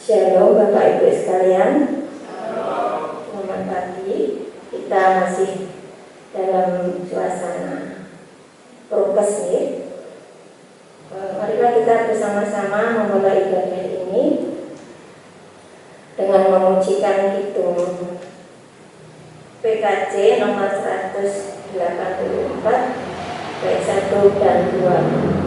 Shalom Bapak Ibu sekalian. Selamat pagi. Kita masih dalam suasana prokes ya. Marilah kita bersama-sama memulai ibadah ini dengan memujikan kidung PKJ nomor 184 bait 1 dan 2.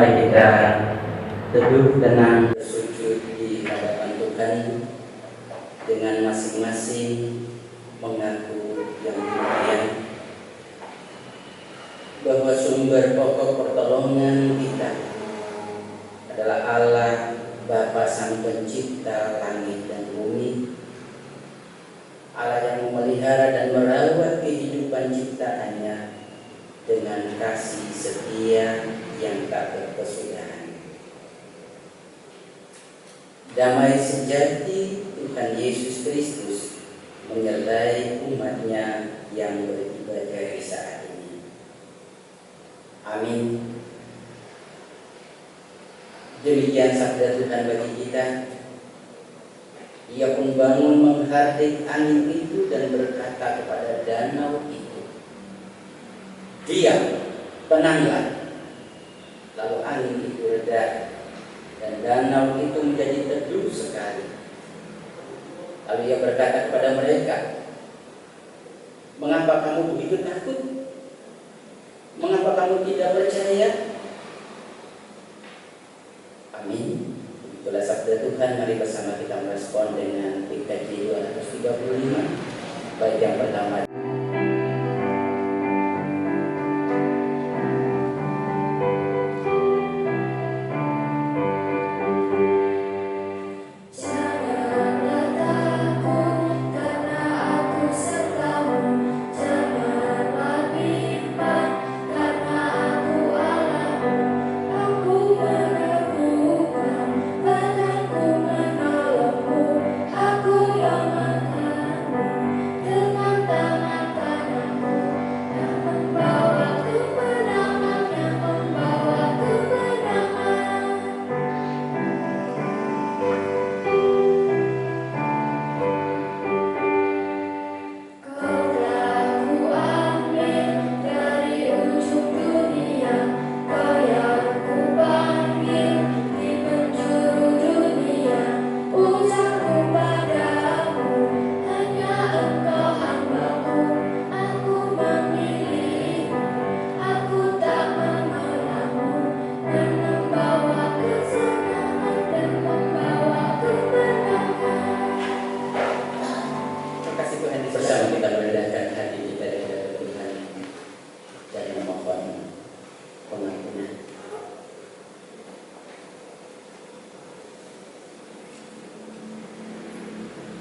Mari kita teduh tenang, bersujud di hadapan Tuhan dengan masing-masing mengaku yang demikian bahwa sumber pokok pertolongan kita adalah Allah Bapa Sang Pencipta langit dan bumi, Allah yang memelihara dan merawat kehidupan ciptaannya dengan kasih setia yang tak berkesudahan. Damai sejati Tuhan Yesus Kristus menyertai umatnya yang beribadah di saat ini. Amin. Demikian sabda Tuhan bagi kita. Ia pun bangun menghardik angin itu dan berkata kepada danau itu, "Diam, tenanglah." Lalu angin itu reda dan danau itu menjadi teduh sekali. Lalu ia berkata kepada mereka, "Mengapa kamu begitu takut? Mengapa kamu tidak percaya?" Amin. Itulah sabda Tuhan. Mari bersama kita merespon dengan PKJ 235. Baik yang pertama.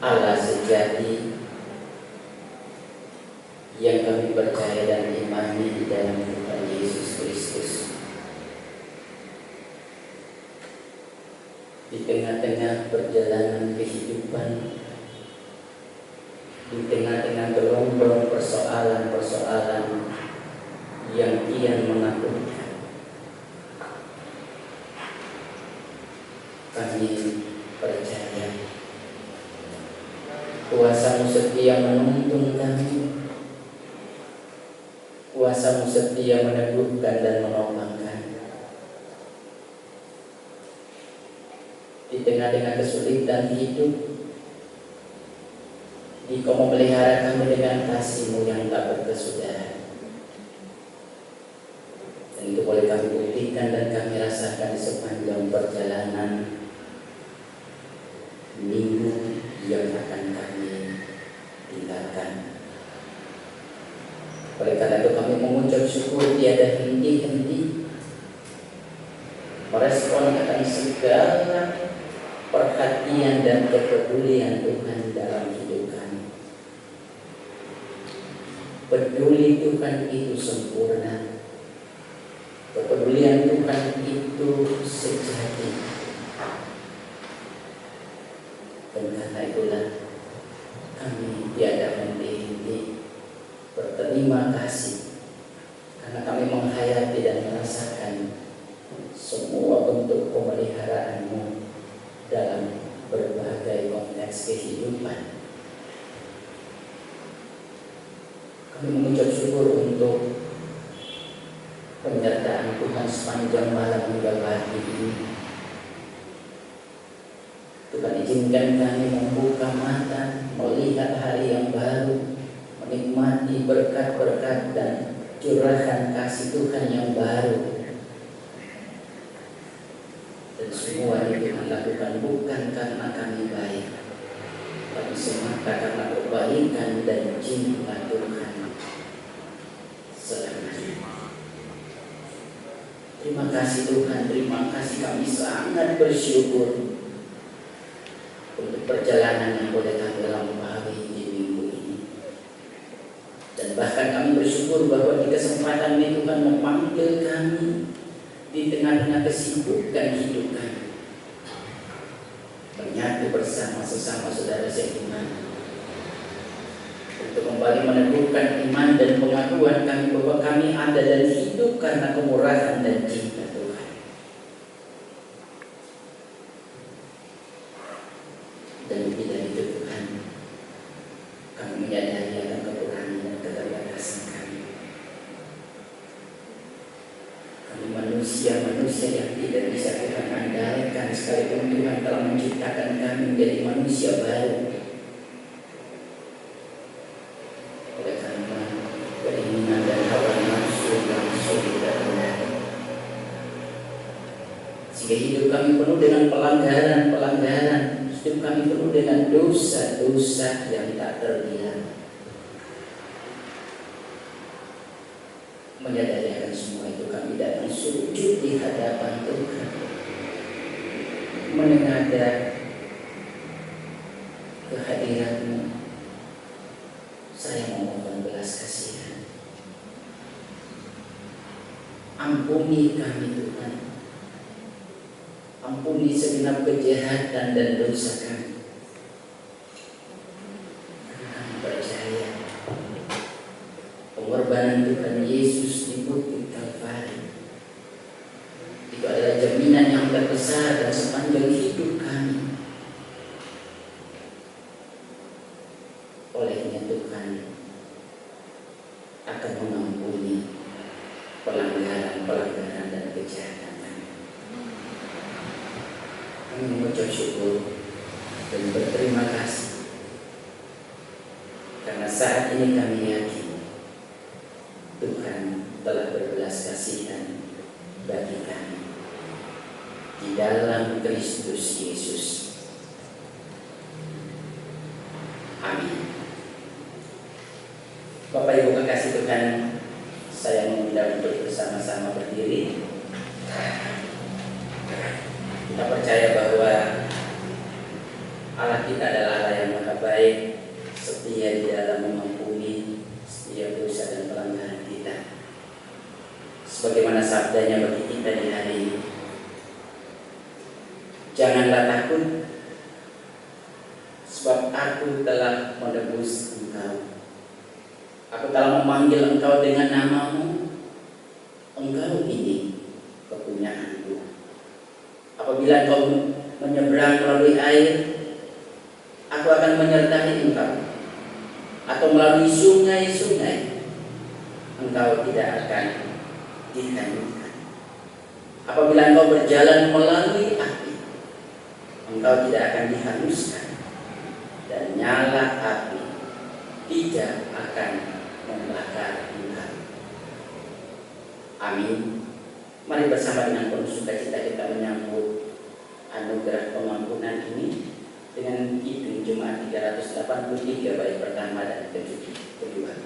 Allah sejati yang kami percaya dan imani di dalam Tuhan Yesus Kristus, di tengah-tengah perjalanan kehidupan, di tengah-tengah gelombang persoalan-persoalan yang kian menakutkan, kami percaya kuasa-Mu setia menuntun kami, kuasa-Mu setia meneguhkan dan menopang kami. Di tengah-tengah kesulitan hidup, Engkau memelihara kami dengan kasih-Mu yang tak berkesudahan. Dan itu boleh kami buktikan dan kami rasakan di sepanjang perjalanan minggu yang akan kami tinggalkan. Oleh karena itu kami mengucap syukur tiada henti-henti merespon akan segala perhatian dan kepedulian Tuhan dalam hidup kami. Peduli Tuhan itu sempurna, kepedulian Tuhan itu sejati. Dan karena itulah kami tiada henti-henti berterima kasih karena kami menghayati dan merasakan semua bentuk pemeliharaan-Mu dalam berbagai konteks kehidupan. Kami mengucap syukur untuk penyertaan Tuhan sepanjang malam hingga pagi ini. Tuhan izinkan kami membuka mata, melihat hari yang baru, menikmati berkat-berkat dan curahan kasih Tuhan yang baru. Dan semua itu Tuhan lakukan bukan karena kami baik, tapi semata karena kebaikan dan cinta Tuhan selamanya. Terima kasih Tuhan, terima kasih, kami sangat bersyukur untuk perjalanan yang boleh kami lalui di minggu ini. Dan bahkan kami bersyukur bahwa di kesempatan ini Tuhan memanggil kami di tengah-tengah kesibukan hidup kami, menyatu bersama sesama saudara seiman untuk kembali meneguhkan iman dan pengakuan kami bahwa kami ada dan hidup karena kemurahan dan cinta Tuhan. Dan lebih dari itu Tuhan, kami menyadari akan kekurangan dan keterbatasan kami. Kami manusia yang tidak bisa Tuhan andalkan, sekalipun Tuhan telah menciptakan kami menjadi manusia baru. Oleh karena keinginan dan hawa nafsu yang sudah benar, sehingga hidup kami penuh dengan pelanggaran, hidup kami penuh dengan dosa-dosa yang tak terhilang. Menyadari akan semua itu, kami datang sujud di hadapan Tuhan, menengadah kehadiran-Mu. Saya memohon belas kasihan, ampuni kami Tuhan, ampuni segenap kejahatan dan dosa kami. Karena kami percaya pengorbanan Tuhan Yesus di bukit Kalvari itu adalah jaminan yang terbesar dan sepanjang hidup kami. Olehnya Tuhan akan mengampuni pelanggaran dan kejahatan kami. Kami mengucap syukur dan berterima kasih karena saat ini kami yakin Tuhan telah berbelas kasihan bagi kami di dalam Kristus Yesus. Amin. Bapak Ibu kekasih Tuhan, saya mengundang untuk bersama-sama berdiri. Kita percaya bahwa Allah kita adalah Allah yang maha baik, setia di dalam mengampuni setiap dosa dan pelanggaran kita. Sebagaimana sabdanya bagi kita di hari ini, janganlah takut, sebab aku telah menebus engkau. Aku telah memanggil engkau dengan namamu. Engkau ini kepunyaanku. Apabila engkau menyeberang melalui air, aku akan menyertai engkau. Atau melalui sungai-sungai, engkau tidak akan dihanyutkan. Apabila engkau berjalan melalui api, engkau tidak akan dihanguskan, dan nyala api tidak akan membakar engkau. Amin. Mari bersama dengan penuh sukacita kita menyambut anugerah pengampunan ini dengan Kidung Jemaat 383 bait pertama dan kedua. Kristus, kau berubah.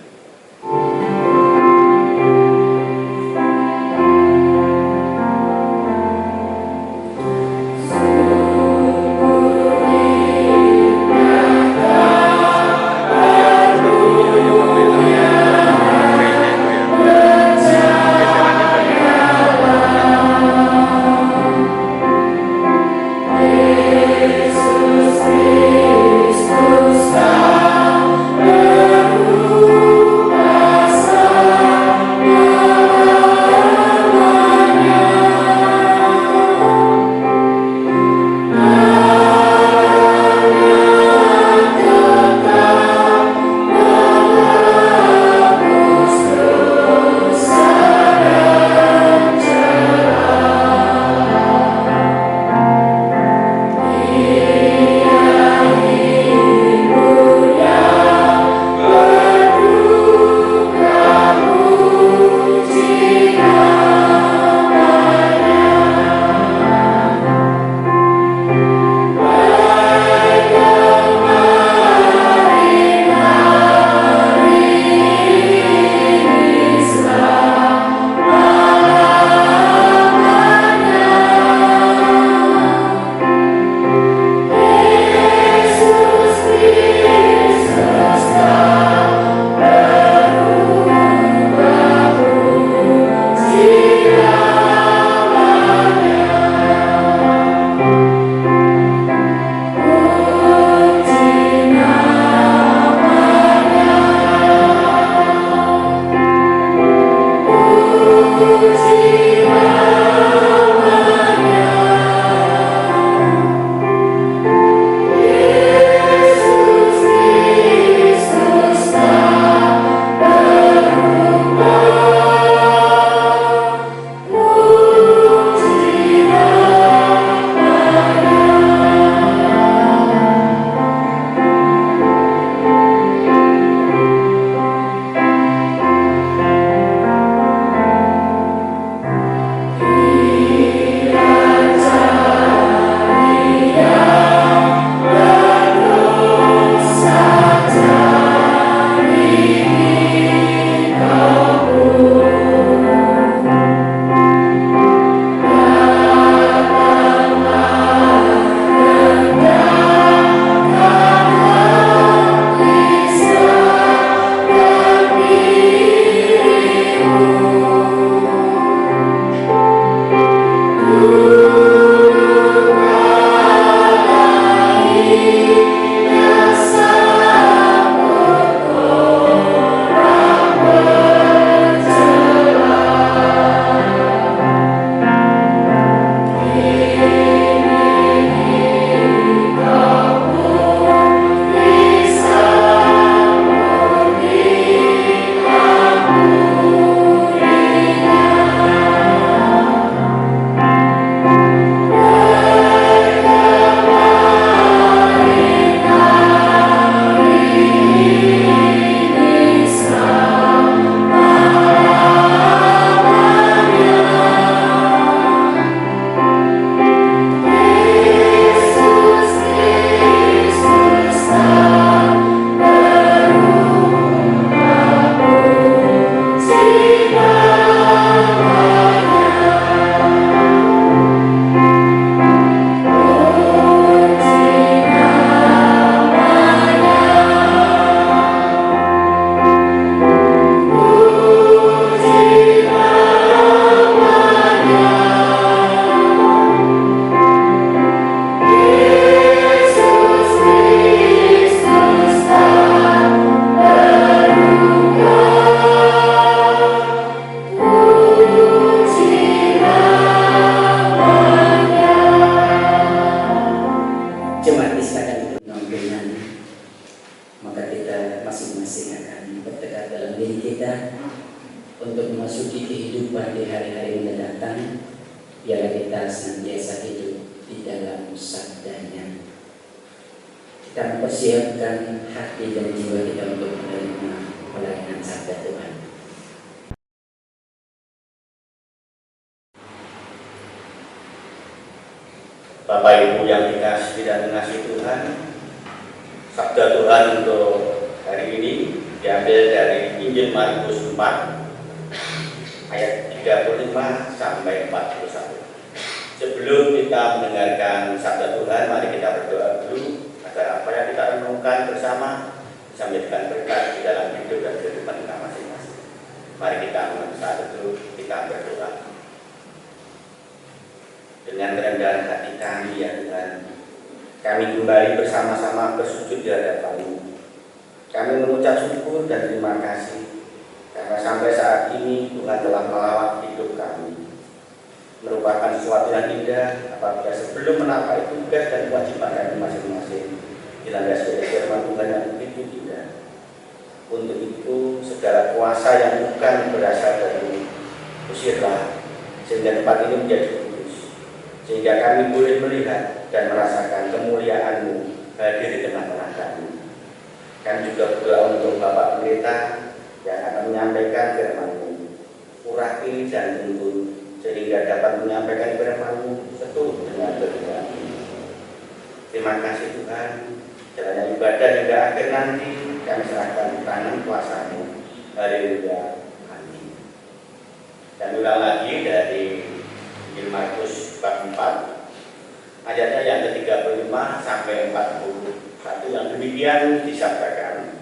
dan persiapkan hati dan jiwa kita untuk menerima pelayanan sabda Tuhan. Bapak Ibu yang dikasihi dan mengasihi Tuhan, sabda Tuhan untuk hari ini diambil dari Injil Markus 4 ayat 35 sampai 41. Sebelum kita mendengarkan sabda Tuhan, mari kita berdoa dulu agar apa yang kita renungkan bersama bisa menjadikan berkat di dalam hidup dan kehidupan kita masing-masing. Mari kita saat itu kita berdoa. Dengan kerendahan hati kami ya Tuhan, kami kembali bersama-sama bersujud di hadapan-Mu. Kami mengucap syukur dan terima kasih karena sampai saat ini Tuhan telah melawat hidup kami. Merupakan sesuatu yang indah apabila sebelum menapai tugas dan kewajiban kami masing-masing dilandasi oleh firman Tuhan yang begitu indah. Untuk itu segala kuasa yang bukan berasal dari usirlah sehingga tempat ini menjadi sehingga kami boleh melihat dan merasakan kemuliaan-Mu hadir di tengah-tengah kami. Kami juga berdoa untuk Bapak Pendeta yang akan menyampaikan firman-Mu, urapi dan tuntun sehingga dapat menyampaikan firman-Mu seturut dengan kehendak. Terima kasih Tuhan. Jalannya ibadah hingga akhir nanti kami serahkan di tangan kuasa-Mu. Haleluya. Amin. Dan ulang lagi dari Injil Markus bab 4 ayatnya yang ke-35 sampai 41 yang demikian disabdakan.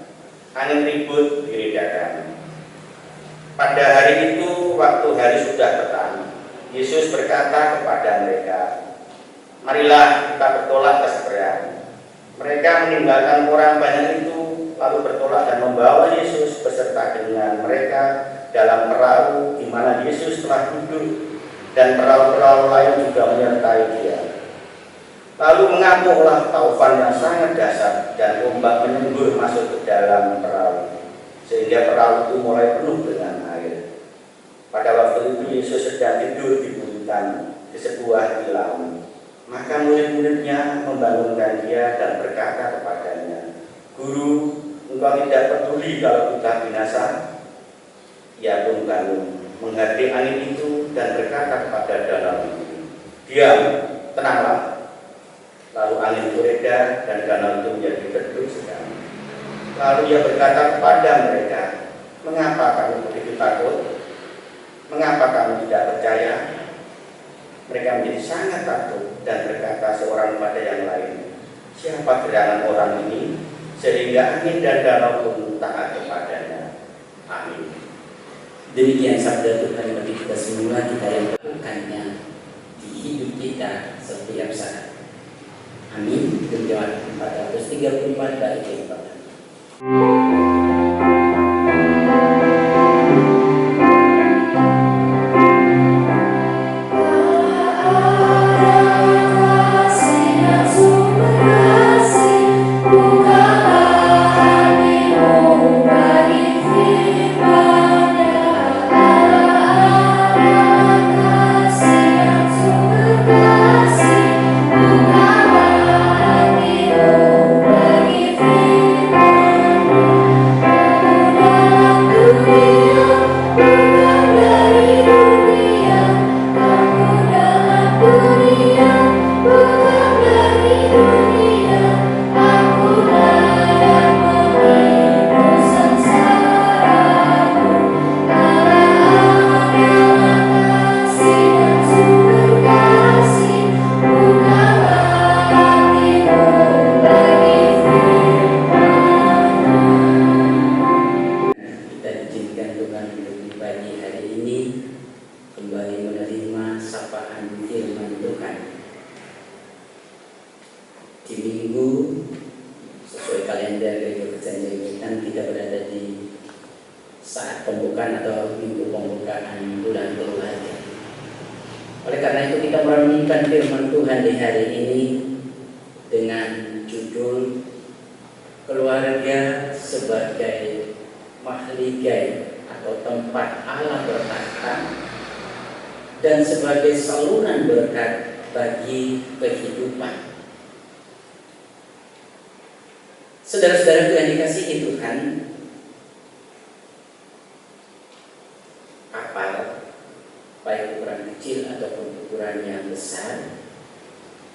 Angin ribut diredakan. Pada hari itu waktu hari sudah petang, Yesus berkata kepada mereka, marilah kita bertolak ke seberang. Mereka meninggalkan orang banyak itu lalu bertolak dan membawa Yesus beserta dengan mereka dalam perahu di mana Yesus telah duduk, dan perahu-perahu lain juga menyertai Dia. Lalu mengamuklah taufan yang sangat dahsyat dan ombak menyembur masuk ke dalam perahu sehingga perahu itu mulai penuh dengan air. Pada waktu itu Yesus sedang tidur di buritan di sebuah kilau. Maka murid-muridnya membangunkan Dia dan berkata kepadanya, Guru, engkau tidak peduli kalau kita binasa? Ia pun bangun, menghadapi angin itu dan berkata kepada danau itu, diam, tenanglah. Lalu angin itu reda dan danau itu menjadi teduh sekali. Lalu Ia berkata kepada mereka, mengapa kamu begitu takut? Mengapa kamu tidak percaya? Mereka menjadi sangat takut dan berkata seorang kepada yang lain, siapa gerangan orang ini sehingga angin dan danau pun taat kepadanya? Amin. Demikian sabda Tuhan bagi kita semua, kita yang melakukannya di hidup kita setiap saat. Amin. Tujuan 434 bait yang pertama. pembukaan atau minggu pembukaan bulan keluarga. Oleh karena itu kita merenungkan firman Tuhan di hari ini dengan judul keluarga sebagai mahligai atau tempat Allah bertahta dan sebagai saluran berkat bagi kehidupan. Saudara-saudara yang dikasihi Tuhan, kapal baik ukuran kecil ataupun ukuran yang besar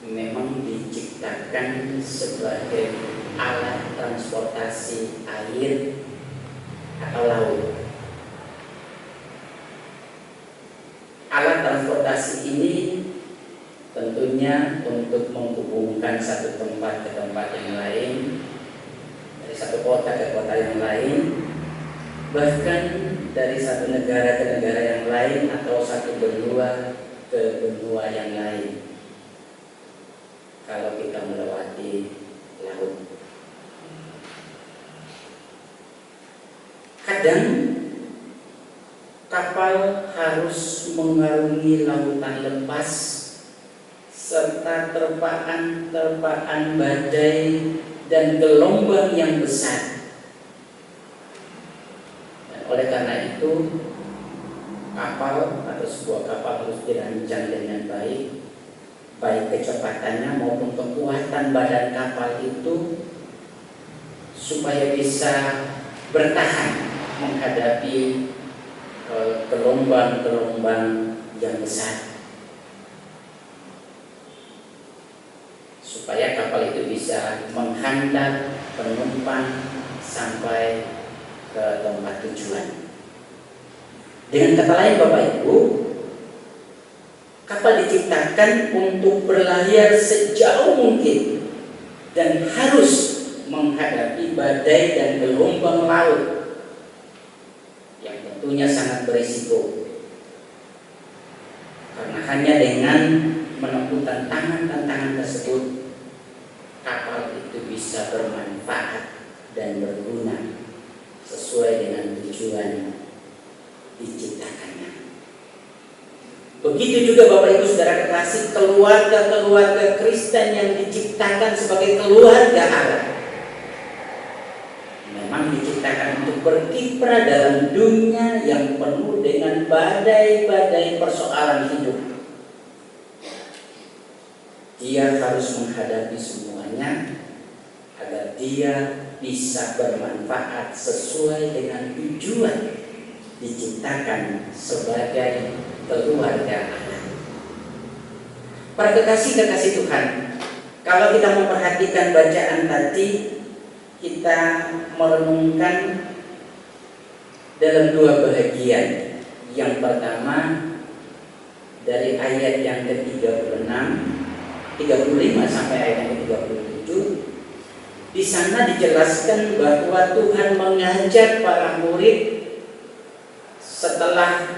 memang diciptakan sebagai alat transportasi air atau laut. Alat transportasi ini tentunya untuk menghubungkan satu tempat ke tempat yang lain, dari satu kota ke kota yang lain, bahkan dari satu negara ke negara yang lain, atau satu benua ke benua yang lain kalau kita melewati laut. Kadang kapal harus mengarungi lautan lepas serta terpaan badai dan gelombang yang besar. Dan oleh karena itu, kapal atau sebuah kapal harus dirancang dengan baik kecepatannya maupun kekuatan badan kapal itu, supaya bisa bertahan menghadapi gelombang-gelombang yang besar, supaya kapal itu bisa menghantar penumpang sampai ke tempat tujuan. Dengan kata lain, Bapak Ibu, kapal diciptakan untuk berlayar sejauh mungkin dan harus menghadapi badai dan gelombang laut yang tentunya sangat berisiko, karena hanya dengan menempuh tantangan tersebut kapal itu bisa bermanfaat dan berguna sesuai dengan tujuan diciptakannya. Begitu juga Bapak Ibu Saudara kekasih, keluarga-keluarga Kristen yang diciptakan sebagai keluarga Allah memang diciptakan untuk berkiprah dalam dunia yang penuh dengan badai-badai persoalan hidup. Dia harus menghadapi semuanya agar dia bisa bermanfaat sesuai dengan tujuan diciptakan sebagai keluarga Allah. Para kekasih-kekasih Tuhan, kalau kita memperhatikan bacaan tadi, kita merenungkan dalam dua bahagian. Yang pertama dari ayat yang ke-35 sampai ayat yang ke-37. Di sana dijelaskan bahwa Tuhan mengajak para murid setelah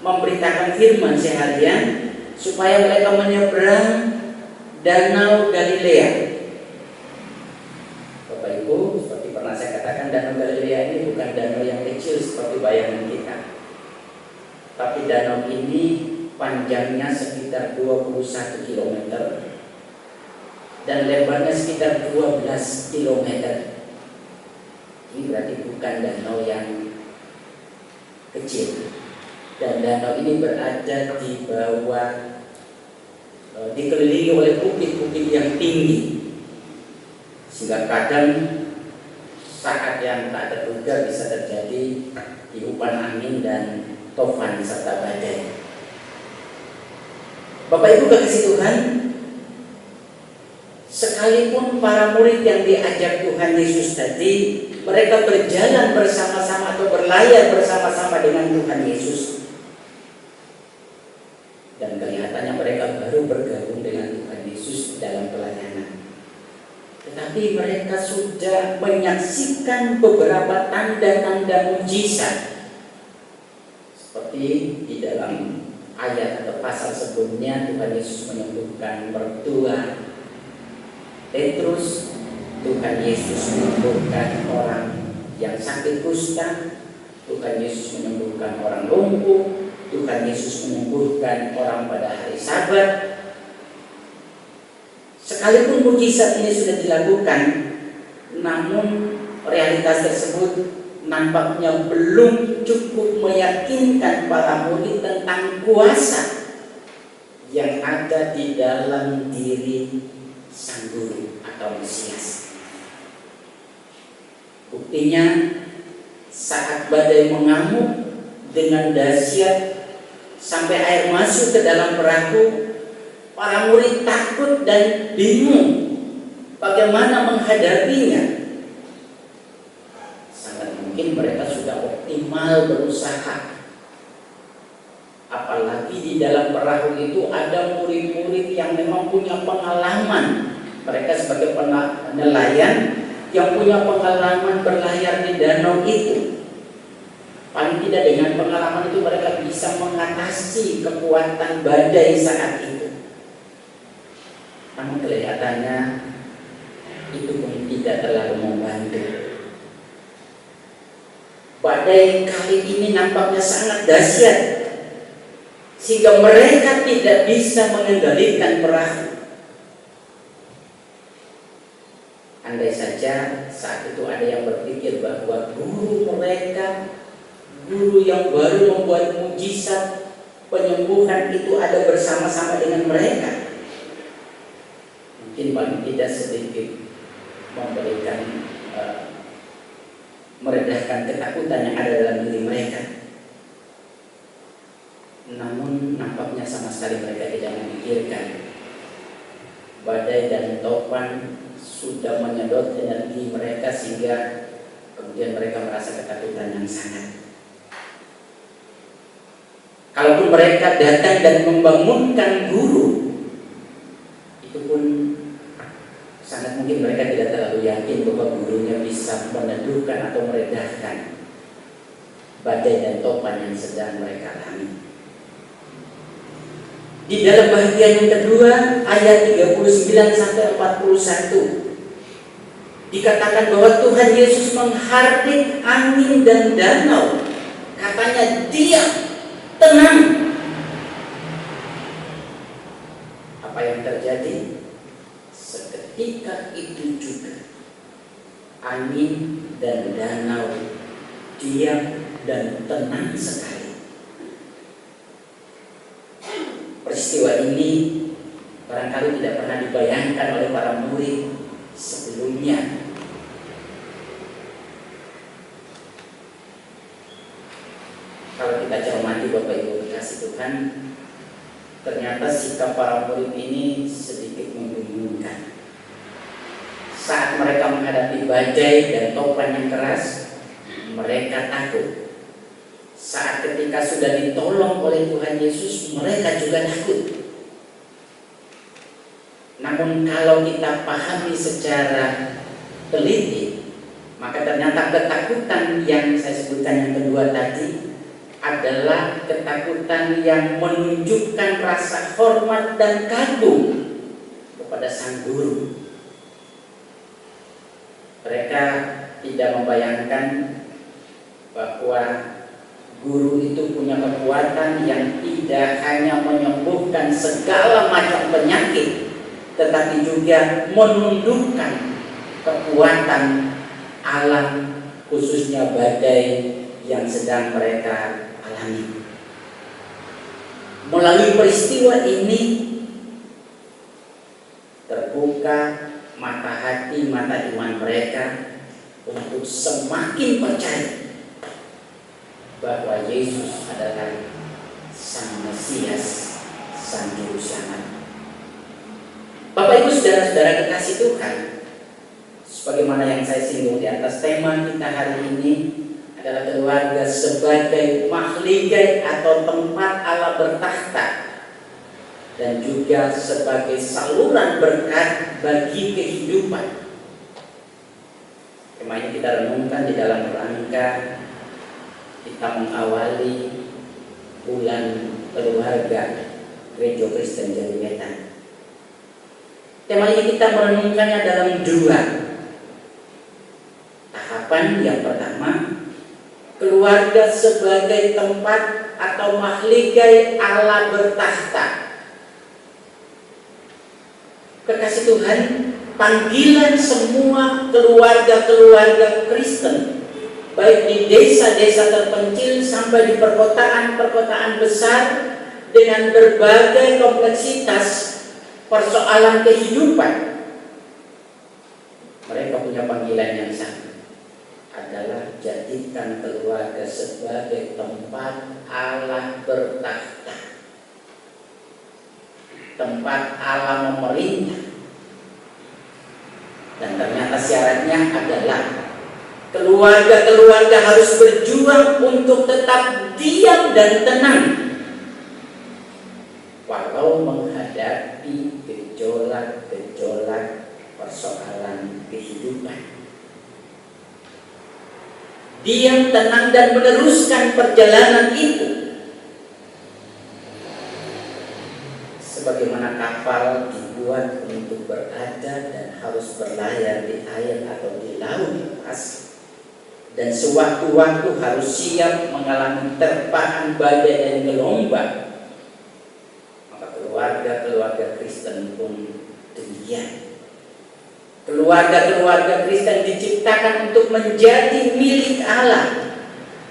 memberitakan firman seharian supaya mereka menyeberang Danau Galilea. Bapak Ibu, seperti pernah saya katakan, Danau Galilea ini bukan danau yang kecil seperti bayangan kita, tapi danau ini panjangnya sekitar 21 km dan lebarnya sekitar 12 km. Ini berarti bukan danau yang kecil. Dan danau ini berada di bawah, dikelilingi oleh bukit-bukit yang tinggi, sehingga kadang saat yang tak terduga bisa terjadi tiupan angin dan tofan serta badai. Bapak Ibu kekasih Tuhan, sekalipun para murid yang diajak Tuhan Yesus tadi, mereka berjalan bersama-sama atau berlayar bersama-sama dengan Tuhan Yesus, dan kelihatannya mereka baru bergabung dengan Tuhan Yesus dalam pelayanan, tetapi mereka sudah menyaksikan beberapa tanda-tanda mujizat, seperti di dalam ayat atau pasal sebelumnya Tuhan Yesus menyembuhkan mertua Petrus, Tuhan Yesus menyembuhkan orang yang sakit kusta, Tuhan Yesus menyembuhkan orang lumpuh, Tuhan Yesus menyembuhkan orang pada hari Sabat. Sekalipun mujizat ini sudah dilakukan, namun realitas tersebut nampaknya belum cukup meyakinkan para murid tentang kuasa yang ada di dalam diri Sang Guru atau Mesias. Buktinya saat badai mengamuk dengan dahsyat sampai air masuk ke dalam perahu, para murid takut dan bingung bagaimana menghadapinya. Sangat mungkin mereka sudah optimal berusaha. Apalagi di dalam perahu itu ada murid-murid yang memang punya pengalaman. Mereka sebagai nelayan yang punya pengalaman berlayar di danau itu. Paling tidak dengan pengalaman itu mereka bisa mengatasi kekuatan badai saat itu. Namun kelihatannya itu pun tidak terlalu membantu. Badai kali ini nampaknya sangat dahsyat, sehingga mereka tidak bisa mengendalikan perahu. Andai saja saat itu ada yang berpikir bahwa guru mereka, guru yang baru membuat mujizat penyembuhan itu ada bersama-sama dengan mereka, mungkin paling tidak sedikit memberikan meredahkan ketakutan yang ada dalam diri mereka. Namun nampaknya sama sekali mereka tidak memikirkan badai dan topan sudah menyedot energi mereka, sehingga kemudian mereka merasa ketakutan yang sangat. Kalaupun mereka datang dan membangunkan guru, itu pun sangat mungkin mereka tidak terlalu yakin bahwa gurunya bisa meneduhkan atau meredahkan badai dan topan yang sedang mereka alami. Di dalam bagian yang kedua ayat 39 sampai 41 dikatakan bahwa Tuhan Yesus menghardik angin dan danau. Katanya diam, tenang. Apa yang terjadi? Seketika itu juga angin dan danau diam dan tenang sekali. Peristiwa ini barangkali tidak pernah dibayangkan oleh para murid sebelumnya. Kalau kita cermati Bapak Ibu kasih Tuhan, ternyata sikap para murid ini sedikit membingungkan. Saat mereka menghadapi badai dan topan yang keras, mereka takut. Saat ketika sudah ditolong oleh Tuhan Yesus, mereka juga takut. Namun kalau kita pahami secara teliti, maka ternyata ketakutan yang saya sebutkan yang kedua tadi adalah ketakutan yang menunjukkan rasa hormat dan kagum kepada sang guru. Mereka tidak membayangkan bahwa guru itu punya kekuatan yang tidak hanya menyembuhkan segala macam penyakit, tetapi juga menundukkan kekuatan alam, khususnya badai yang sedang mereka alami. Melalui peristiwa ini terbuka mata hati, mata iman mereka untuk semakin percaya bahwa Yesus adalah Sang Mesias, Sang Juru Selamat. Bapak Ibu saudara-saudara kekasih Tuhan, sebagaimana yang saya singgung di atas, tema kita hari ini adalah keluarga sebagai mahligai atau tempat Allah bertahta, dan juga sebagai saluran berkat bagi kehidupan. Tema ini kita renungkan di dalam rangka kita mengawali bulan keluarga Gereja Kristen Jatiwetan. Tema ini kita merenungkannya dalam dua tahapan. Yang pertama, keluarga sebagai tempat atau mahligai Allah bertahta. Kekasih Tuhan, panggilan semua keluarga-keluarga Kristen, baik di desa-desa terpencil sampai di perkotaan-perkotaan besar dengan berbagai kompleksitas persoalan kehidupan, mereka punya panggilan yang sama. menjadikan keluarga sebagai tempat Allah bertahta, tempat Allah memerintah. Dan ternyata syaratnya adalah keluarga-keluarga harus berjuang untuk tetap diam dan tenang walau menghadapi gejolak-gejolak persoalan kehidupan. Diam, tenang, dan meneruskan perjalanan itu sebagaimana kapal dibuat untuk berada dan harus berlayar di air atau di laut lepas, dan sewaktu-waktu harus siap mengalami terpaan badai dan gelombang. Maka keluarga-keluarga Kristen pun demikian. Keluarga-keluarga Kristen diciptakan untuk menjadi milik Allah,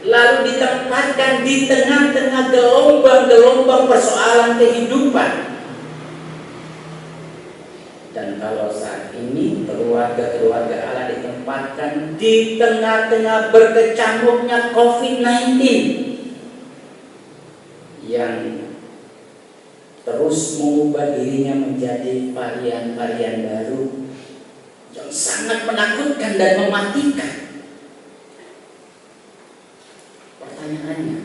lalu ditempatkan di tengah-tengah gelombang-gelombang persoalan kehidupan. Dan kalau saat ini keluarga-keluarga Allah ditempatkan di tengah-tengah berkecamuknya COVID-19 yang terus mengubah dirinya menjadi varian-varian baru yang sangat menakutkan dan mematikan. Pertanyaannya,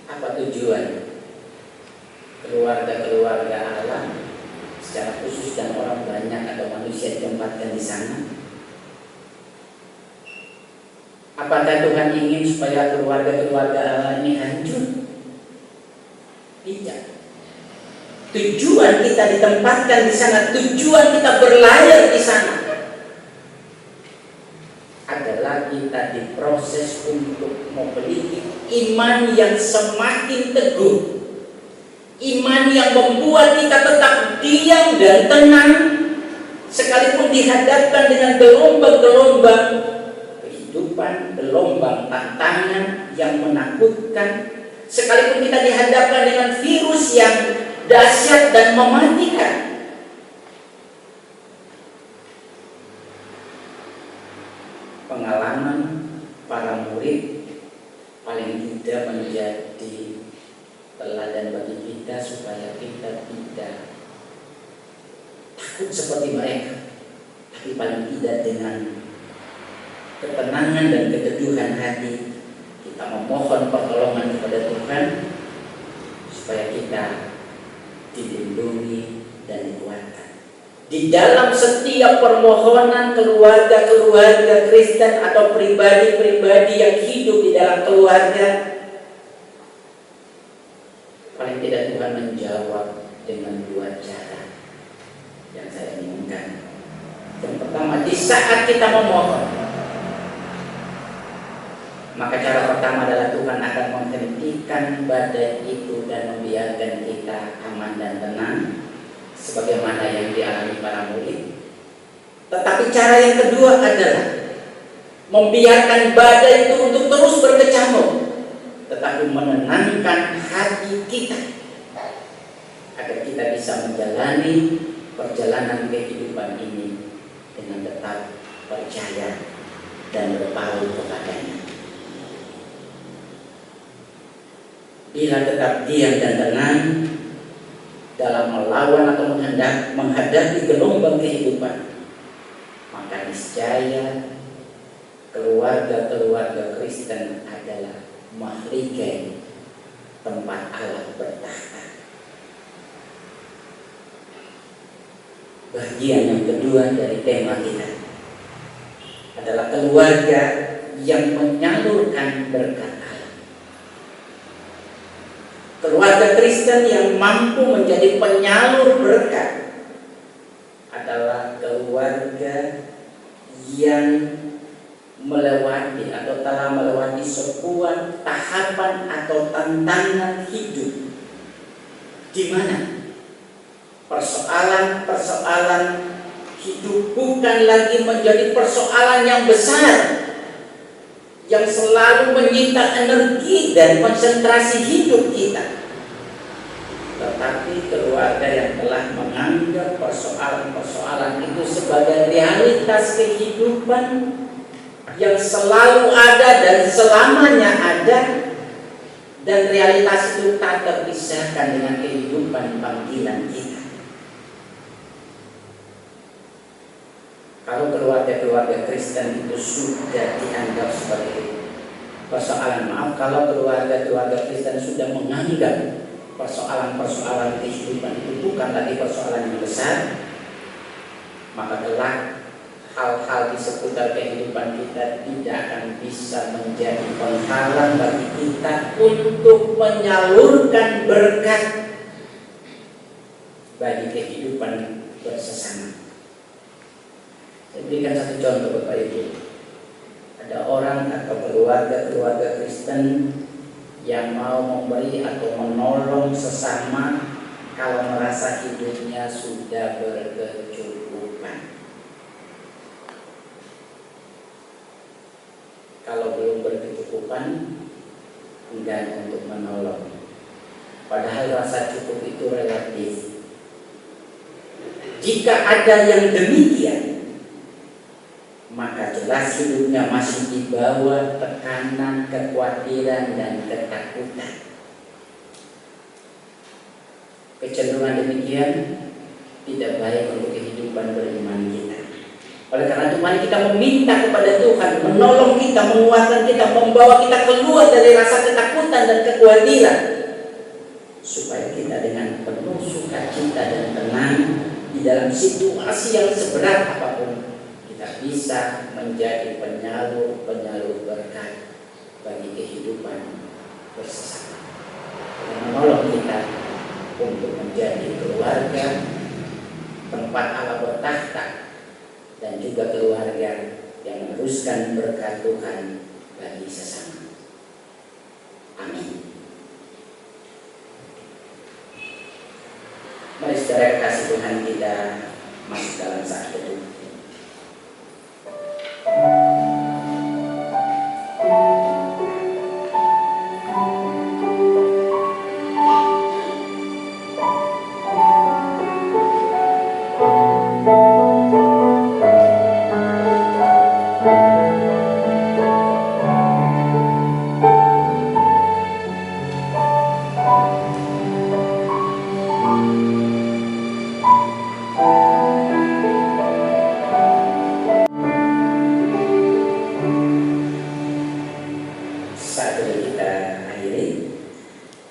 apa tujuan keluarga-keluarga Allah secara khusus dan orang banyak atau manusia ditempatkan di sana? Apakah Tuhan ingin supaya keluarga-keluarga Allah ini hancur? Tidak. Tujuan kita ditempatkan di sana, tujuan kita berlayar di sana adalah kita diproses untuk memiliki iman yang semakin teguh, iman yang membuat kita tetap diam dan tenang sekalipun dihadapkan dengan gelombang-gelombang kehidupan, gelombang tantangan yang menakutkan, sekalipun kita dihadapkan dengan virus yang dahsyat dan mematikan. Pengalaman para murid paling tidak menjadi teladan bagi kita supaya kita tidak takut seperti mereka, tapi paling tidak dengan ketenangan dan keteduhan hati kita memohon pertolongan kepada Tuhan supaya kita dilindungi dan dikuatkan. Di dalam setiap permohonan keluarga-keluarga Kristen atau pribadi-pribadi yang hidup di dalam keluarga, paling tidak Tuhan menjawab dengan dua cara yang saya inginkan. Yang pertama, di saat kita memohon, maka cara pertama adalah Tuhan akan menghentikan badai itu dan membiarkan kita aman dan tenang sebagaimana yang dialami para murid. Tetapi cara yang kedua adalah membiarkan badai itu untuk terus berkecamuk, tetapi menenangkan hati kita agar kita bisa menjalani perjalanan kehidupan ini dengan tetap percaya dan berpaut kepadanya. Bila tetap diam dan tenang dalam melawan atau menghadapi gelombang kehidupan, maka niscaya keluarga-keluarga Kristen adalah mahligai tempat Allah bertahta. Bagian yang kedua dari tema kita adalah keluarga yang menyalurkan berkat Allah. Keluarga Kristen yang mampu menjadi penyalur berkat adalah keluarga yang melewati atau telah melewati sebuah tahapan atau tantangan hidup di mana persoalan-persoalan hidup bukan lagi menjadi persoalan yang besar yang selalu menyita energi dan konsentrasi hidup kita, tetapi keluarga yang telah menganggap persoalan-persoalan itu sebagai realitas kehidupan yang selalu ada dan selamanya ada, dan realitas itu tak terpisahkan dengan kehidupan panggilan kita. Kalau keluarga-keluarga Kristen itu sudah dianggap sebagai persoalan, kalau keluarga-keluarga Kristen sudah menganggap persoalan-persoalan kehidupan itu bukan lagi persoalan yang besar, maka kelak hal-hal di seputar kehidupan kita tidak akan bisa menjadi penghalang bagi kita untuk menyalurkan berkat bagi kehidupan bersesama. Saya berikan satu contoh Bapak Ibu. Ada orang atau keluarga Kristen yang mau memberi atau menolong sesama kalau merasa hidupnya sudah berkecukupan. Kalau belum berkecukupan, enggan untuk menolong. Padahal rasa cukup itu relatif. Jika ada yang demikian, maka jelas hidupnya masih di bawah tekanan, kekhawatiran, dan ketakutan. Kecenderungan demikian tidak baik untuk kehidupan beriman kita. Oleh karena itu mari kita meminta kepada Tuhan menolong kita, menguatkan kita, membawa kita keluar dari rasa ketakutan dan kekhawatiran, supaya kita dengan penuh sukacita dan tenang di dalam situasi yang seberat apapun kita bisa menjadi penyalur berkat bagi kehidupan bersama. Dan menolong kita untuk menjadi keluarga tempat Allah bertahta, dan juga keluarga yang meneruskan berkat Tuhan bagi sesama. Amin. Mari saudara kasih Tuhan, kita masuk dalam saat teduh.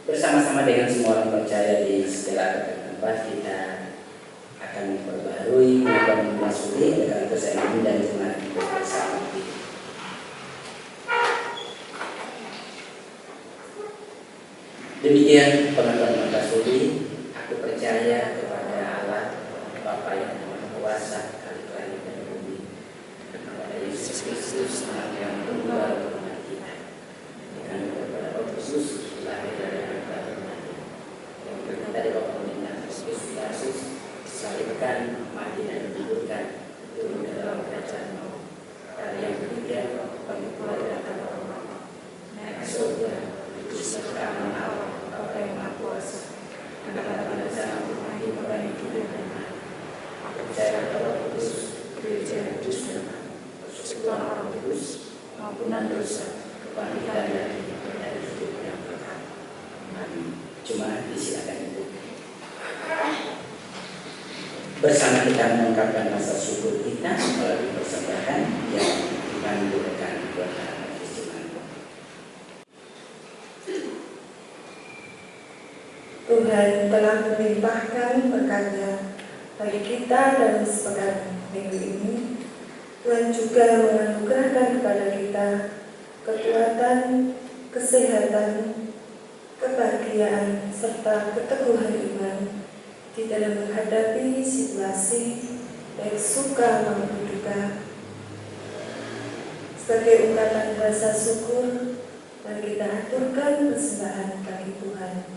Bersama-sama dengan semua orang percaya di segala tempat, kita akan memperbaharui pengakuan Masuli. Oleh karena itu saya mengundang jemaat untuk bersama. Demikian pengakuan Masuli. Aku percaya kepada Allah Bapa yang Maha Kuasa, Khalik dan bumi, kepada Yesus Kristus Anak yang tunggal kita, dan kepada Roh Kudus lahir dari dari Bapak Pembina Yesus disalibkan, mati dan dikuburkan, turun ke dalam kerajaan maut. Hari yang ketiga bangkit kembali dari maut, naik ke surga, duduk di kanan Allah Bapa yang Maha Kuasa, dan akan pada sana untuk menghakimi orang yang hidup dan mati. Aku percaya kepada Roh Kudus, Gereja yang kudus dan persekutuan orang kudus, pengampunan dosa, kebangkitan dari hidup yang kekal. Amin. Jemaat disilakan ibu. Bersama kita mengungkapkan rasa syukur kita melalui persembahan yang dipandukan kepada Kristus. Tuhan telah melimpahkan berkat-Nya bagi kita dalam sepekan minggu ini. Tuhan juga menganugerahkan kepada kita kekuatan, kesehatan, kebahagiaan, serta keteguhan iman di dalam menghadapi situasi baik suka maupun duka. Sebagai ungkapan rasa syukur, mari kita aturkan persembahan bagi Tuhan.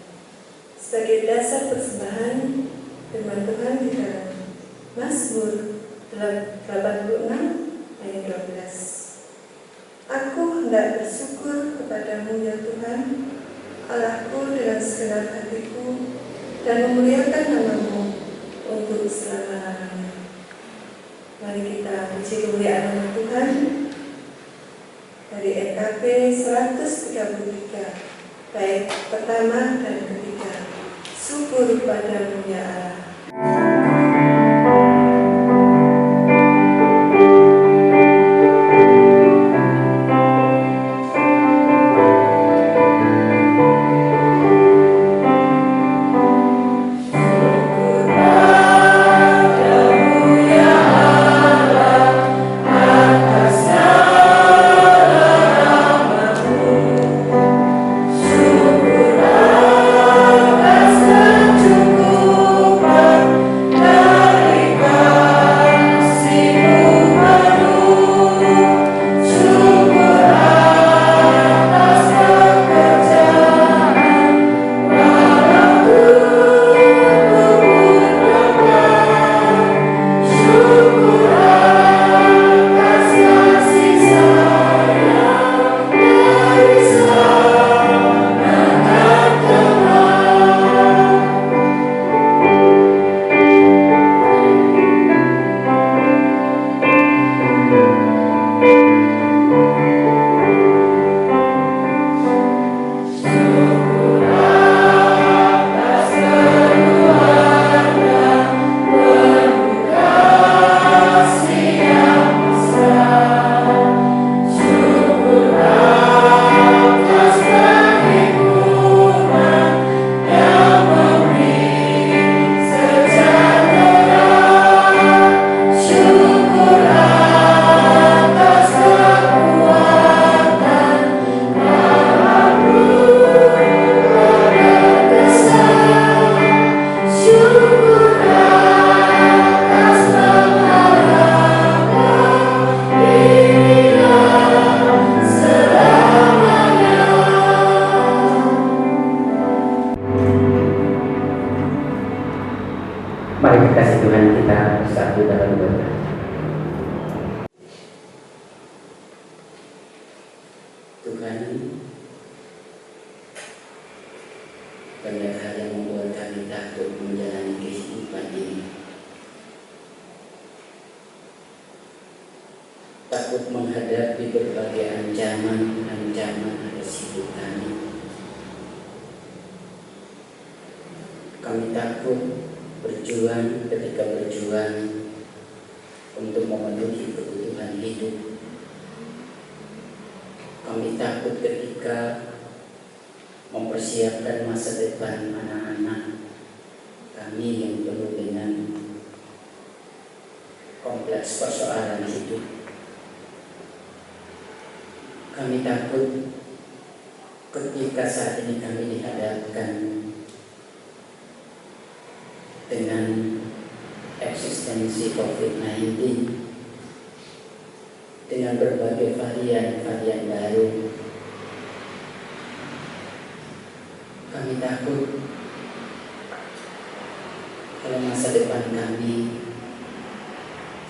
Sebagai dasar persembahan, firman Tuhan di dalam Mazmur 86 ayat 12. Aku hendak bersyukur kepadamu ya Tuhan, Allahku, dengan segenap hatiku, dan memuliakan nama-Mu untuk selama-lamanya. Mari kita puji kemuliaan nama Tuhan. Bait pertama dan ketiga. Syukur padamu ya Allah. Mari kasih Tuhan kita bersatu dalam doa. Tuhan, banyak hal yang membuat kami takut menjalani kehidupan ini. Takut menghadapi berbagai ancaman atas hidup kami. Kami takut berjuang untuk memenuhi kebutuhan hidup. Kami takut ketika mempersiapkan masa depan anak-anak kami yang penuh dengan kompleks persoalan hidup. Kami takut ketika saat ini kami dihadapkan dengan eksistensi COVID-19, dengan berbagai varian baru. Kami takut kalau masa depan kami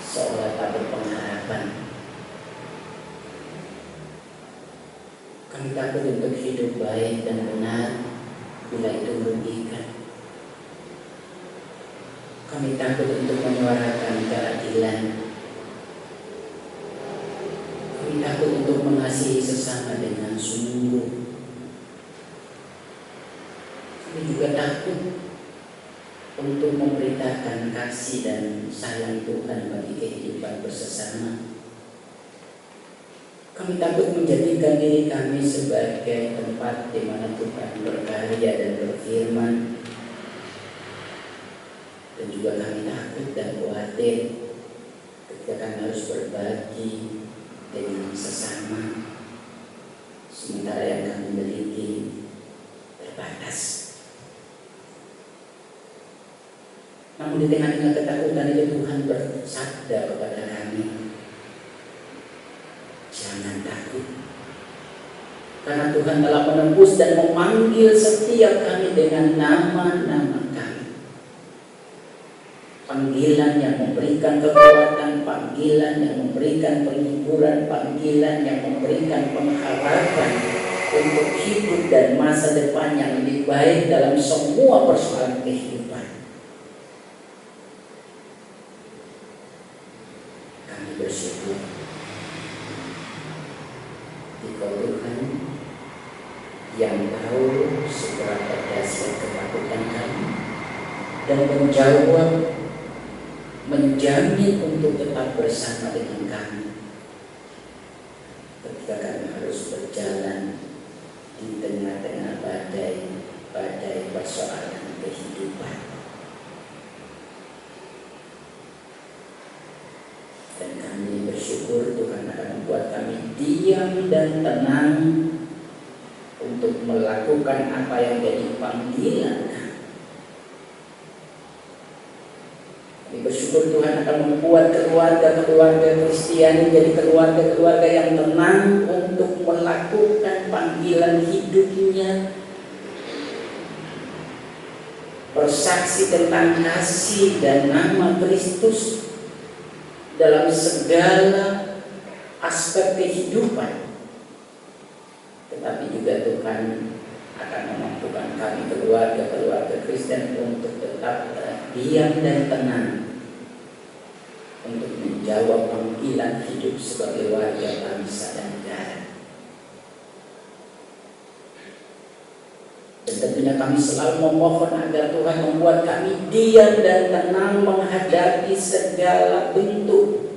seolah tak berpengharapan. Kami takut untuk hidup baik dan benar bila itu merugikan. Kami takut untuk menyuarakan keadilan. Kami takut untuk mengasihi sesama dengan sungguh. Kami juga takut untuk memberitakan kasih dan sayang Tuhan bagi kehidupan bersesama. Kami takut menjadikan diri kami sebagai tempat di mana Tuhan berkarya dan berfirman. Dan juga kami takut dan khawatir ketika kami harus berbagi dengan sesama, sementara yang kami miliki terbatas. Namun di tengah-tengah ketakutan itu Tuhan bersabda kepada kami, jangan takut, karena Tuhan telah menembus dan memanggil setiap kami dengan nama-nama kami. Panggilan yang memberikan kekuatan, panggilan yang memberikan penghiburan, panggilan yang memberikan pengharapan untuk hidup dan masa depan yang lebih baik dalam semua persoalan kehidupan. Kami bersyukur Engkau Tuhan yang tahu seberapa dahsyat ketakutan kami dan menjawab, menjamin untuk tetap bersama dengan kami ketika kami harus berjalan di tengah-tengah badai persoalan kehidupan. Dan kami bersyukur Tuhan akan membuat kami diam dan tenang untuk melakukan apa yang jadi panggilan kami. Kami bersyukur Tuhan akan membuat keluarga-keluarga Kristiani menjadi keluarga-keluarga yang tenang untuk melakukan panggilan hidupnya, bersaksi tentang kasih dan nama Kristus dalam segala aspek kehidupan. Tetapi juga Tuhan akan memampukan kami keluarga-keluarga Kristen untuk tetap diam dan tenang untuk menjawab panggilan hidup sebagai warga bangsa dan negara. Dan tentunya kami selalu memohon agar Tuhan membuat kami diam dan tenang menghadapi segala bentuk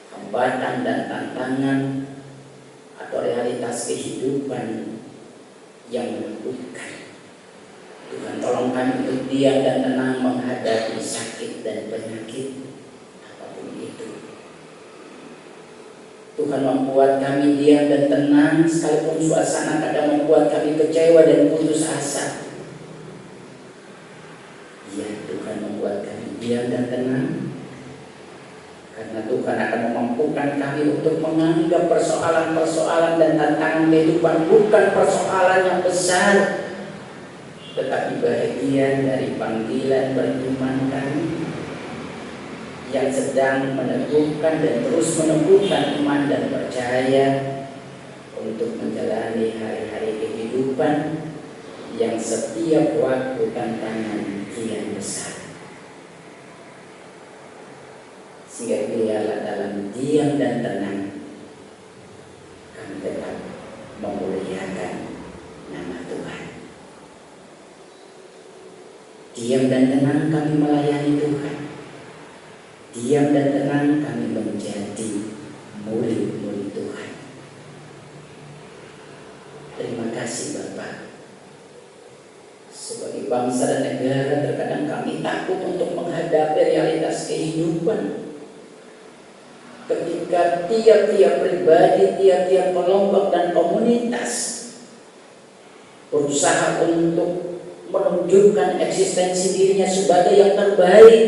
hambatan dan tantangan atau realitas kehidupan yang menakutkan. Tuhan tolong kami untuk diam dan tenang menghadapi sakit dan penyakit apapun itu. Tuhan membuat kami diam dan tenang sekalipun suasana kadang membuat kami kecewa dan putus asa. Ya, Tuhan membuat kami diam dan tenang karena Tuhan akan memampukan kami untuk menganggap persoalan-persoalan dan tantangan kehidupan bukan persoalan yang besar, tetapi bagian dari panggilan beriman kami yang sedang meneguhkan dan terus menumbuhkan iman dan percaya untuk menjalani hari-hari kehidupan yang setiap waktu tantangan kian besar. Sehingga biarlah dalam diam dan tenang kami tetap memuliakan nama Tuhan. Diam dan tenang kami melayani Tuhan. Diam dan tenang kami menjadi murid-murid Tuhan. Terima kasih Bapak. Sebagai bangsa dan negara terkadang kami takut untuk menghadapi realitas kehidupan. Ketika tiap-tiap pribadi, tiap-tiap kelompok dan komunitas berusaha untuk menunjukkan eksistensi dirinya sebagai yang terbaik,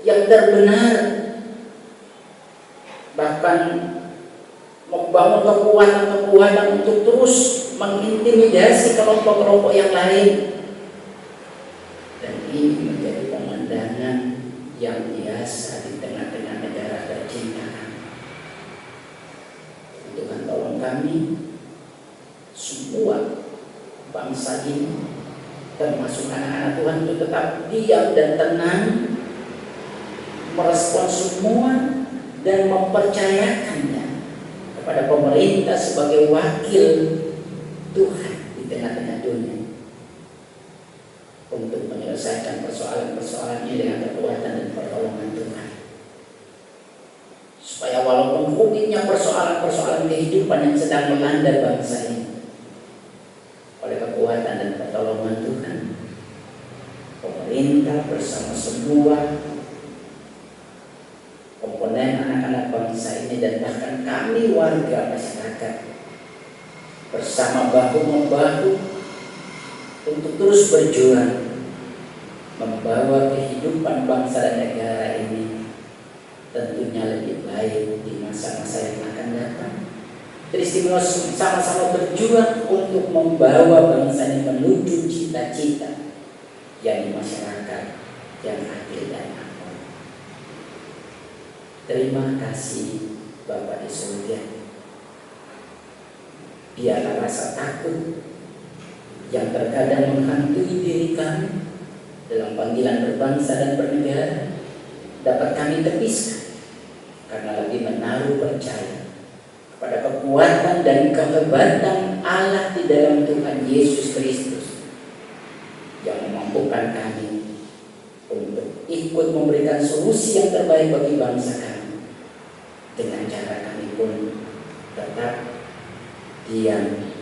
yang terbenar, bahkan membangun kekuatan untuk terus mengintimidasi kelompok-kelompok yang lain. Dan ini menjadi pemandangan yang biasa di tengah-tengah negara tercinta kami. Tuhan tolong kami semua bangsa ini, termasuk anak-anak Tuhan, untuk tetap diam dan tenang merespon semua dan mempercayakannya kepada pemerintah sebagai wakil Tuhan di tengah-tengah dunia untuk menyelesaikan persoalan-persoalannya dengan kekuatan dan pertolongan Tuhan, supaya walaupun rumitnya persoalan-persoalan kehidupan yang sedang melanda bangsa ini, oleh kekuatan dan pertolongan Tuhan, pemerintah bersama semua komponen anak-anak bangsa ini dan bahkan kami warga masyarakat bersama bahu-membahu untuk terus berjuang membawa kehidupan bangsa dan negara ini tentunya lebih baik di masa-masa yang akan datang. Istimewa sama-sama berjuang untuk membawa bangsa ini menuju cita-cita yang masyarakat yang adil dan makmur. Terima kasih Bapak di surga. Biarlah rasa takut yang terkadang menghantui diri kami dalam panggilan berbangsa dan bernegara dapat kami tepiskan, karena lagi menaruh percaya pada kekuatan dan kehebatan Allah di dalam Tuhan Yesus Kristus yang memampukan kami untuk ikut memberikan solusi yang terbaik bagi bangsa kami. Dengan cara kami pun tetap diam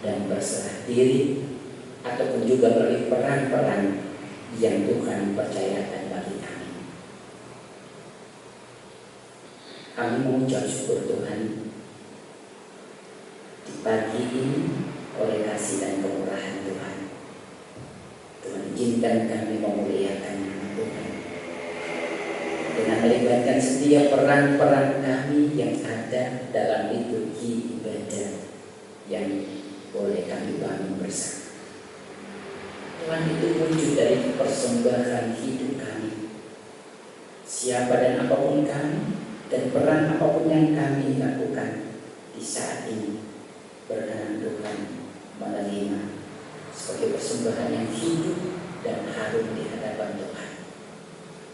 dan berserah diri, ataupun juga melalui peran-peran yang Tuhan percayakan bagi kami. Kami mengucap syukur Tuhan di pagi ini oleh kasih dan kemurahan Tuhan. Tuhan izinkan kami memuliakan nama Tuhan dengan melibatkan setiap peran-peran kami yang ada dalam liturgi ibadah yang boleh kami bangun bersama. Tuhan, itu wujud dari persembahan hidup kami. Siapa dan apapun kami, dan peran apapun yang kami lakukan di saat ini, berkenan Tuhan menerima sebagai persembahan yang hidup dan harum di hadapan Tuhan.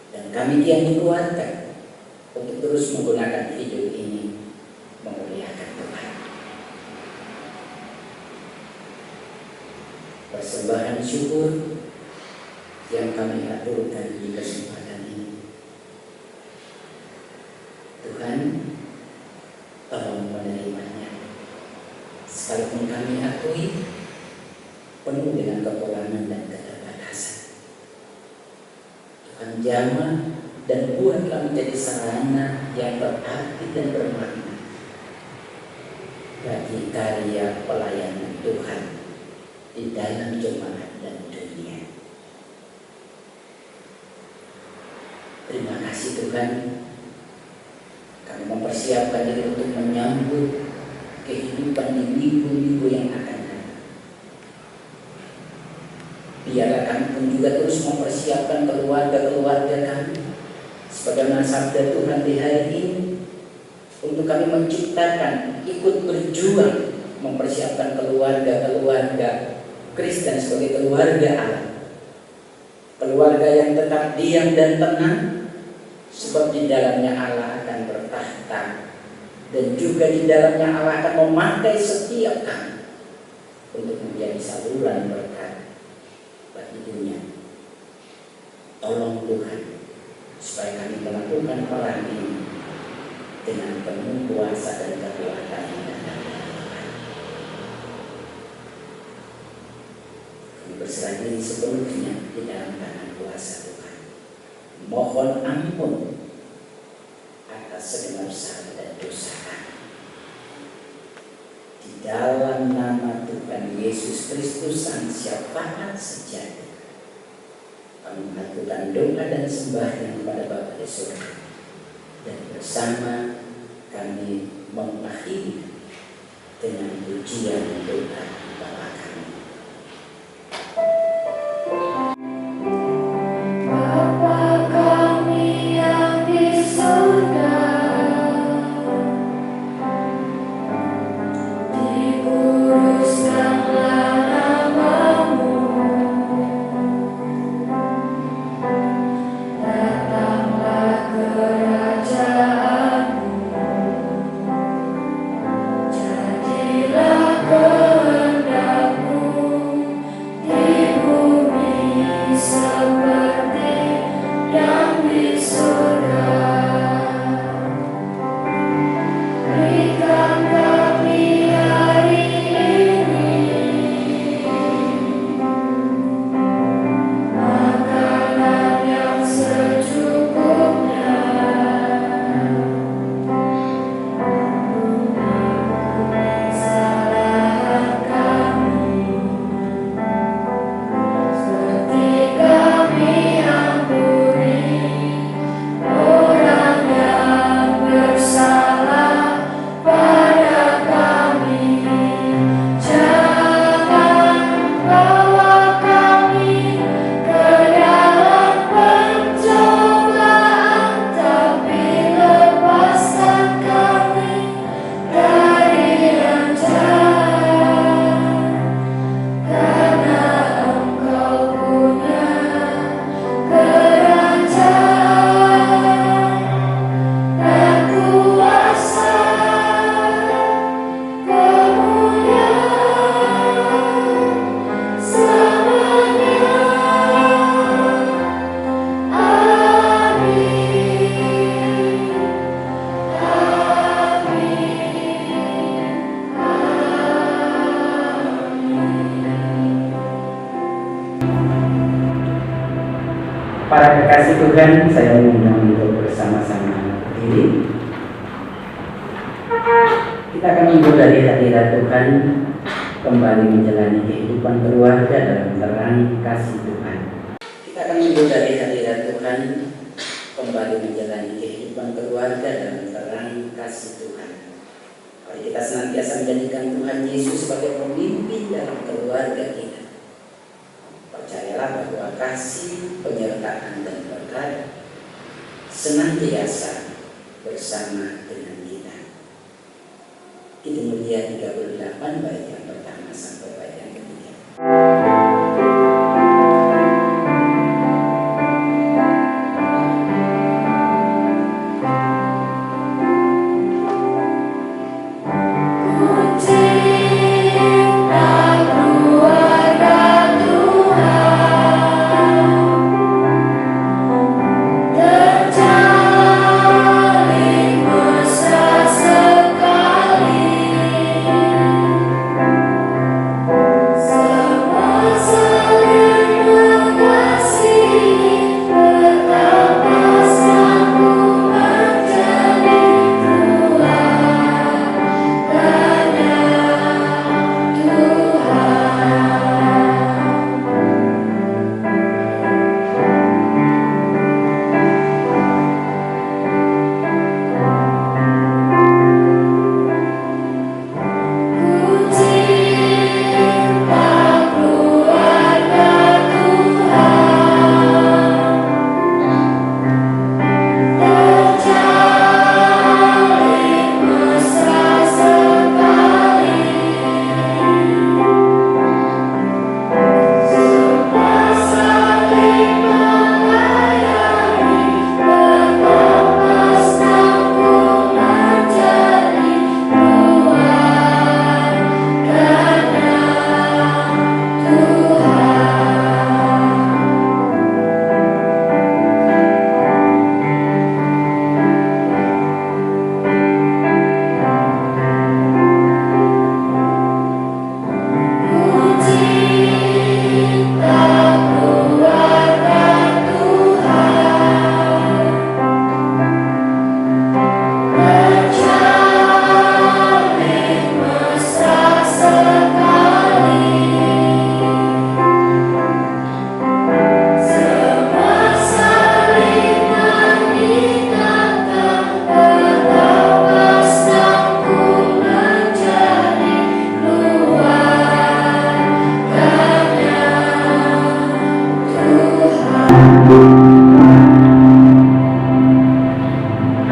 Dan kami yang dikeluarkan untuk terus menggunakan hidup ini memuliakan Tuhan. Persembahan syukur yang kami aturkan di kesempatan ini, Tuhan, tolong menerimanya. Sekalipun kami akui penuh dengan kekurangan dan keterbatasan, Tuhan jamah dan buatlah menjadi sarana yang berarti dan bermakna bagi karya pelayanan Tuhan di dalam jemaat dan dunia. Terima kasih Tuhan, kami mempersiapkan diri untuk menyambut kehidupan di minggu-minggu yang akan datang. Biarlah kami pun juga terus mempersiapkan keluarga-keluarga kami sebagaimana sabda Tuhan di hari ini, untuk kami menciptakan, ikut berjuang mempersiapkan keluarga-keluarga Kristen sebagai keluarga Allah, keluarga yang tetap diam dan tenang, sebab di dalamnya Allah akan bertahta, dan juga di dalamnya Allah akan memakai setiap kami untuk menjadi saluran berkat bagi dunia. Tolong Tuhan, supaya kami melakukan peran ini dengan penuh kuasa dan kekuatan yang datang dari Tuhan. Kami berserah diri sepenuhnya di dalam tangan kuasa Tuhan. Mohon ampun atas segenap salah dan dosa kami. Di dalam nama Tuhan Yesus Kristus Sang Syafaat sejati, kami melakukan doa dan sembahyang kepada Bapa di surga, dan bersama kami mengakhiri dengan pujian doa Bapa kami. Bapa kami yang di surga, dikuduskanlah namamu, datanglah kerajaanmu, jadilah kehendakmu Para kekasih Tuhan, saya mengundang untuk bersama-sama berdiri. Kita akan mundur dari hadirat Tuhan, kembali menjalani kehidupan keluarga dalam terang kasih Tuhan. Kita akan mundur dari hadirat Tuhan, kembali menjalani kehidupan keluarga dalam terang kasih Tuhan. Mari kita senantiasa menjadikan Tuhan Yesus sebagai pemimpin dalam keluarga kita. Percayalah bahwa kasih, penyertaan, dan berkat senantiasa bersama dengan kita. Kita melihat 38 bait yang pertama sampai bait yang ketiga.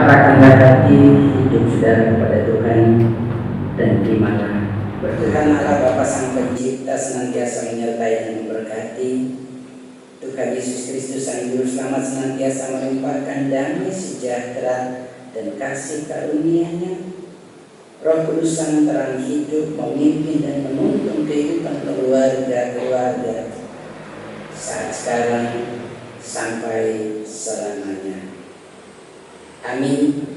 Arahkanlah hati hidup saudara kepada Tuhan dan terimalah berkat. Tuhan Allah Bapa Sang Pencipta senantiasa menyertai dan memberkati. Tuhan Yesus Kristus Sang Juru Selamat senantiasa melimpahkan damai sejahtera dan kasih karunia-Nya. Roh Kudus Sang Terang hidup memimpin dan menuntun kehidupan keluarga-keluarga saat sekarang sampai selamanya. Amin.